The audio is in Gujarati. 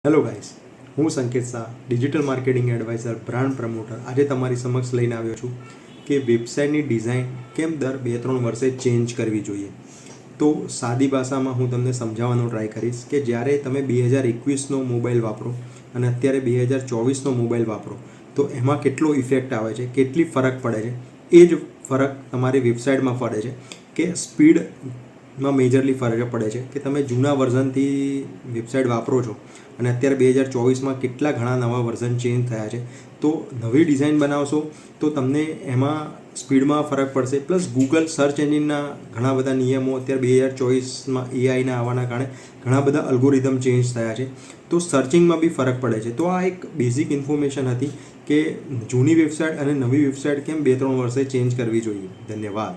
હેલો ગાઈસ, હું સંકેત Shah, digital marketing adviser, brand promoter. આજે તમારી સમક્ષ લઈને આવ્યો છું કે વેબસાઇટની ડિઝાઇન કેમ દર 2-3 વર્ષે ચેન્જ કરવી જોઈએ. તો સાદી ભાષામાં હું તમને સમજાવવાનો ટ્રાય કરીશ કે જ્યારે તમે 2021નો મોબાઈલ વાપરો અને અત્યારે 2024નો મોબાઈલ વાપરો તો એમાં કેટલો ઇફેક્ટ આવે છે, કેટલી ફરક પડે છે. એ જ ફરક તમારી વેબસાઇટમાં પડે છે કે સ્પીડમાં મેજરલી ફરક પડે છે કે તમે જૂના વર્ઝનથી વેબસાઇટ વાપરો છો અને અત્યારે 2024માં કેટલા ઘણા નવા વર્ઝન ચેન્જ થયા છે. તો નવી ડિઝાઇન બનાવશો તો તમને એમાં સ્પીડમાં ફરક પડશે. પ્લસ ગૂગલ સર્ચ એન્જિનના ઘણા બધા નિયમો અત્યારે 2024માં એઆઈના આવવાના કારણે ઘણા બધા અલ્ગોરિધમ ચેન્જ થયા છે, તો સર્ચિંગમાં બી ફરક પડે છે. તો આ એક બેઝિક ઇન્ફોર્મેશન હતી કે જૂની વેબસાઇટ અને નવી વેબસાઇટ કેમ 2-3 વર્ષે ચેન્જ કરવી જોઈએ. ધન્યવાદ.